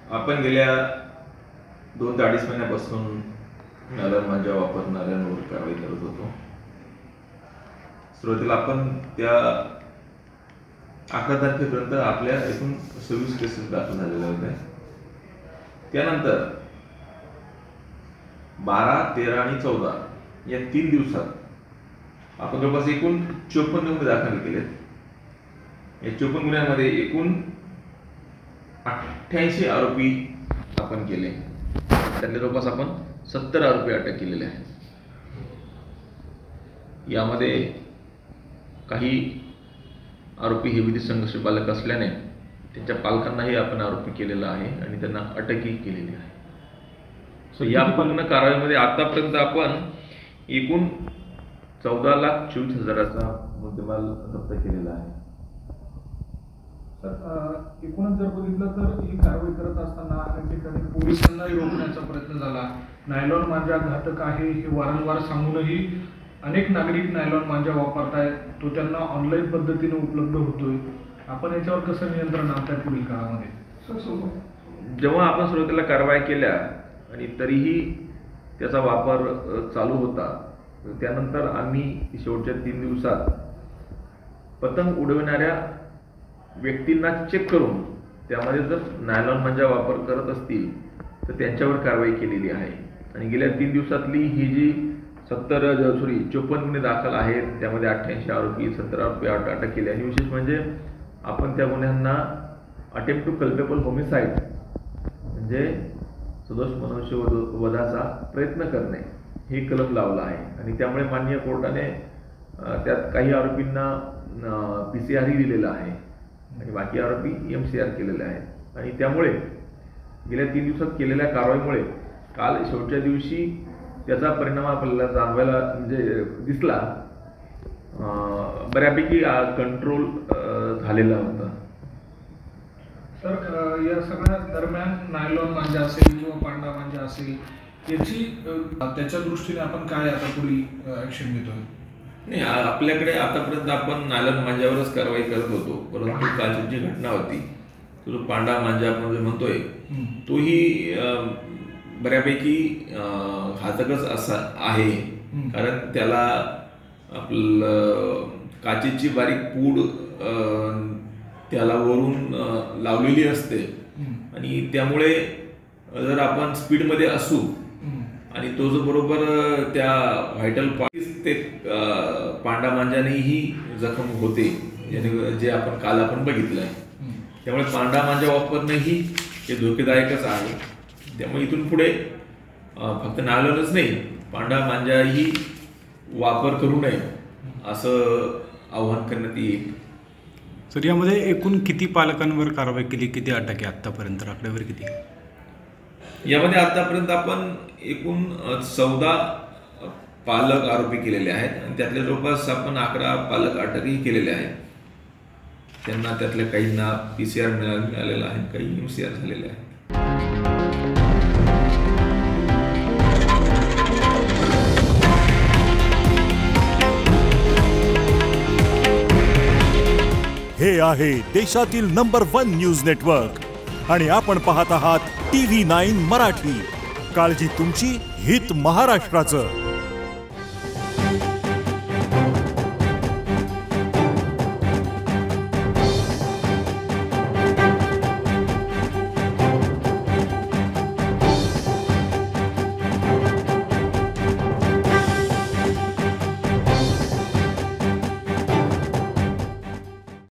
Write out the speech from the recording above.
आपण गेल्या 2 ते 2.5 महिन्यापासून नालन मांजा वापरणाऱ्यांवर कारवाई करत होतो। सुरुवातीला आपण त्या 11 तारखेपर्यंत आपल्या एकूण 26 केसेस दाखल झालेल्या होत्या। त्यानंतर 12, 13 आणि 14 या 3 दिवसात आपण जवळपास एकूण 54 गुन्हे दाखल केलेत। या 54 गुन्ह्यांमध्ये एकूण 88 आरोपी आपण केले। त्यातले जवळपास आपण 70 आरोपी अटक केलेले आहेत। यामध्ये काही आरोपी हे विधी संघर्ष बालक असल्याने त्यांच्या पालकांनाही आपण आरोपी केलेला आहे आणि त्यांना अटकही केलेली आहे। या पूर्ण कारवाईमध्ये आतापर्यंत आपण एकूण 14,24,000चा मुद्देमाल जप्त केलेला आहे। तर एकूणच जर बघितलं तर ही कारवाई करत असताना अनेक ठिकाणी पोलिसांनाही रोखण्याचा प्रयत्न झाला। नायलॉन मांजा घातक आहे हे वारंवार सांगूनही अनेक नागरिक नायलॉन मांजा वापरतायत, तो त्यांना ऑनलाईन पद्धतीने उपलब्ध होतोय। आपण याच्यावर कसं नियंत्रण आणताय पुढील काळामध्ये? जेव्हा आपण सुरुवातीला कारवाई केल्या आणि तरीही त्याचा वापर चालू होता, त्यानंतर आम्ही शेवटच्या 3 दिवसात पतंग उडविणाऱ्या व्यक्तींना चेक करून त्यामध्ये जर नायलॉन मांजा वापर करत असतील तर त्यांच्यावर कारवाई केलेली आहे। आणि गेल्या 3 दिवसातली ही जी 54 गुन्हे दाखल आहेत, त्यामध्ये 88 आरोपी 70 आरोपी अटक केले। आणि विशेष म्हणजे आपण त्या गुन्ह्यांना अटेम्प्ट टू कल्पेबल होमिसाइड म्हणजे सदोष मनुष्यवधाचा प्रयत्न करणे हे कलम लावलं आहे। आणि त्यामुळे माननीय कोर्टाने त्यात काही आरोपींना PCR दिलेला आहे आणि बाकी आरोपी MCR केलेले आहेत। आणि त्यामुळे गेल्या 3 दिवसात केलेल्या कारवाईमुळे काल शेवटच्या दिवशी त्याचा परिणाम आपल्याला जाणवायला म्हणजे दिसला, बऱ्यापैकी कंट्रोल झालेला होता। तर या सगळ्या दरम्यान नायलॉन मांजा असेल किंवा पांडा मांजा असेल याची त्याच्या दृष्टीने आपण काय आता पुढील ऍक्शन घेतोय? नाही, आपल्याकडे आतापर्यंत आपण नायलॉन मांजावरच कारवाई करत होतो, परंतु कालची जी घटना होती तो जो पांडा मांजा आपण म्हणतोय तोही बऱ्यापैकी घातकच असा आहे। कारण त्याला आपलं काचेची बारीक पूड त्याला वरून लावलेली असते आणि त्यामुळे जर आपण स्पीडमध्ये असू आणि तो जो बरोबर त्या व्हायटल पॉईंट ते पांडा मांजानेही जखम होते, जे आपण काल बघितलं आहे। त्यामुळे पांडा मांजा वापरणंही हे धोकेदायकच आहे। त्यामुळे इथून पुढे फक्त नायलॉनच नाही, पांडा मांजाही वापर करू नये असं आवाहन करण्यात येईल। सर, यामध्ये एकूण किती पालकांवर कारवाई केली, किती अटक आहे आतापर्यंत, आकडेवारी किती? यामध्ये आतापर्यंत आपण एकूण 14 पालक आरोपी केलेले आहेत आणि त्यातले जवळपास आपण 11 पालक अटकही केलेले आहेत। त्यांना त्यातल्या काहींना PCR मिळालेला आहे, काही MCR झालेले आहेत। हे आहे देशातील नंबर 1 न्यूज नेटवर्क आणि आपण पाहत आहात TV9 मराठी। काळजी तुमची, हित महाराष्ट्राचं।